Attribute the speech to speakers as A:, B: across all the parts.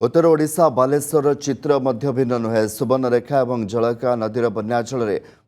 A: उत्तर ओडिशा बालेश्वर चित्र मध्य भिन्न नुहे सुवर्णरेखा और जलका नदीर बन्याचल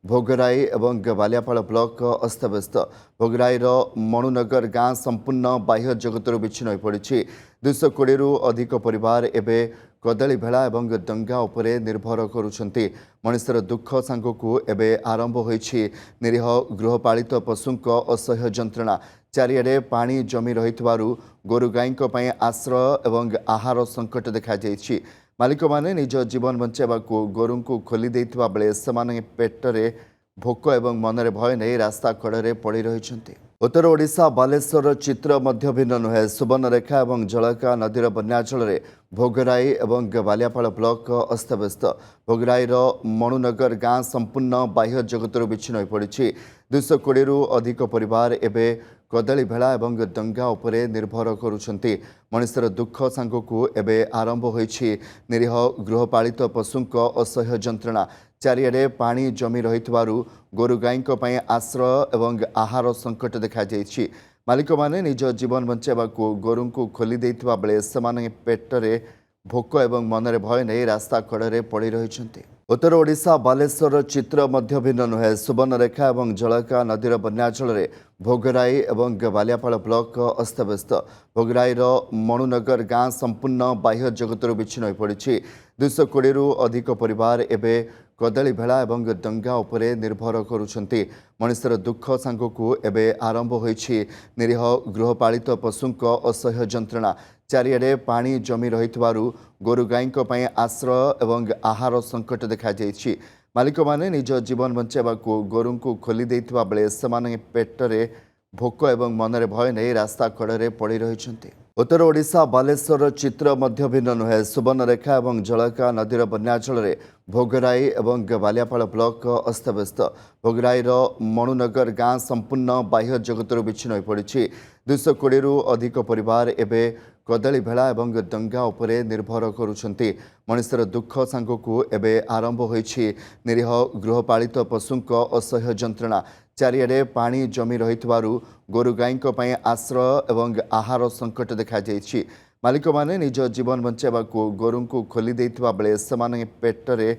A: भोगराई और बालियापाल ब्लॉक अस्तव्यस्त भोगराईर मणुनगर गाँ संपूर्ण बाह्य जगत विच्छिन्न हो पड़ी 220 अधिक परिवार एवं कदली भेला और दंगा उपरे निर्भर करुछंती मनुष्यर दुख सांगकू एवं आरंभ होईछि निरीह गृहपालित पशुंक असह्य जंत्रणा चारिआडे पानी जमी रहितबारु गोरु गाईं आश्रय और आहार संकट देखा जाइछि। मालिक माने निज जीवन बंचाइबाकू गोरु को खोली देइथिबा बेले सेमाने पेटरे भोक और मनरे भय नहीं रास्ता कड़े पड़ी रहिछंती। उत्तर ओडिशा बालेश्वर चित्र मध्य भिन्न नुहे सुवर्णरेखा और जलका नदीर बन्याचल भोगराई और बालियापाल ब्लॉक अस्तव्यस्त भोगराईर मणुनगर गाँ संपूर्ण बाह्य जगत विच्छिन्न हो पड़ी 220 अधिक परिवार एवं कदली भेला और दंगा उपरे निर्भर करुछंती मनुष्यर दुख सांगकू एवं आरंभ होईछि निरीह गृहपालित पशुंक असह्य जंत्रणा चारिआडे पानी जमी रहितबारु गोरु गाईं आश्रय और आहार संकट देखा जाइछि। मालिक माने निज जीवन बंचाइबाकू गोरु को खोली देइथिबा बेले सेमाने पेटरे भोक और मनरे भय नहीं रास्ता कड़े पड़ी रहिछंती। उत्तर ओडिशा बालेश्वर चित्र मध्य भिन्न नुहे सुवर्णरेखा और जलका नदीर बन्याचल भोगराई और बालियापाल ब्लॉक अस्तव्यस्त भोगराईर मणुनगर गाँ संपूर्ण बाह्य जगत विच्छिन्न हो पड़ी 220 अधिक परिवार एवं कदली भेला और दंगा उपरे निर्भर करुछंती मनुष्यर दुख सांगकू एवं आरंभ होईछि निरीह गृहपालित पशुंक असह्य जंत्रणा चारिआडे पानी जमी रहितबारु गोरु गाईं आश्रय और आहार संकट देखा जाइछि। मालिक माने निज जीवन बंचाइबाकू गोरु को खोली देइथिबा बेले सेमाने पेटरे भोक और मनरे भय नहीं रास्ता कड़े पड़ी रहिछंती। उत्तर ओडिशा बालेश्वर चित्र मध्य भिन्न नुहे सुवर्णरेखा और जलका नदीर बन्याचल भोगराई और बालियापाल ब्लॉक अस्तव्यस्त भोगराईर मणुनगर गाँ संपूर्ण बाह्य जगत विच्छिन्न हो पड़ी 220 अधिक परिवार एवं कदली भेला और दंगा उपरे निर्भर करुछंती मनुष्यर दुख सांगकू एवं आरंभ होईछि निरीह गृहपालित पशुंक असह्य जंत्रणा चारिआडे पानी जमी रहितबारु गोरु गाईं आश्रय और आहार संकट देखा जाइछि। मालिक माने निज जीवन बंचाइबाकू गोरु को खोली देइथिबा बेले सेमाने पेटरे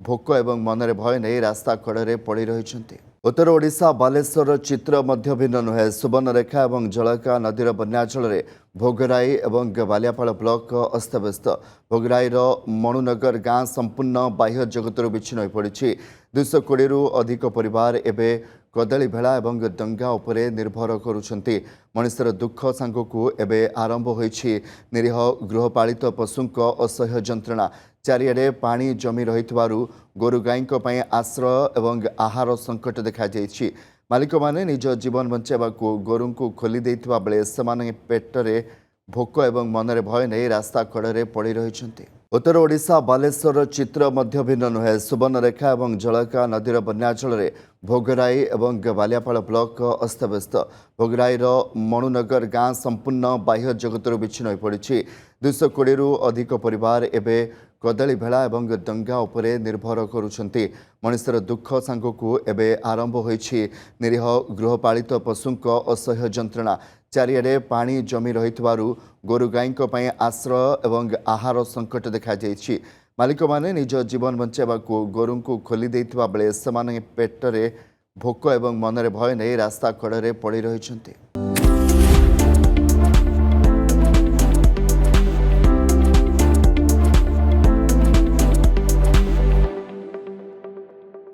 A: भोक और मनरे भय नहीं रास्ता कड़े पड़ी रहिछंती। उत्तर ओडिशा बालेश्वर चित्र मध्य भिन्न नुहे सुवर्णरेखा और जलका नदीर बन्याचल भोगराई और बालियापाल ब्लॉक अस्तव्यस्त भोगराईर मणुनगर गाँ संपूर्ण बाह्य जगत विच्छिन्न हो पड़ी 220 अधिक परिवार एवं कदली भेला और दंगा उपरे निर्भर करुछंती मनुष्यर दुख सांगकू एवं आरंभ होईछि निरीह गृहपालित पशुंक असह्य जंत्रणा चारिआडे पानी जमी रहितबारु गोरु गाईं आश्रय और आहार संकट देखा जाइछि। मालिक माने निज जीवन बंचाइबाकू गोरु को खोली देइथिबा बेले सेमाने पेटरे भोक और मनरे भय नहीं रास्ता कड़े पड़ी रहिछंती। उत्तर ओडिशा बालेश्वर चित्र मध्य भिन्न नुहे सुवर्णरेखा और जलका नदीर बन्याचल भोगराई और बालियापाल ब्लॉक अस्तव्यस्त भोगराईर मणुनगर गाँ संपूर्ण बाह्य जगत विच्छिन्न हो पड़ी 220 अधिक परिवार एवं कदली भेला और दंगा उपरे निर्भर करुछंती मनुष्यर दुख सांगकू एवं आरंभ होईछि निरीह गृहपालित पशुंक असह्य जंत्रणा चारिआडे पानी जमी रहितबारु गोरु गाईं आश्रय और आहार संकट देखा जाइछि। मालिक माने निज जीवन बंचाइबाकू गोरु को खोली देइथिबा बेले सेमाने पेटरे भोक और मनरे भय नहीं रास्ता कड़े पड़ी रहिछंती।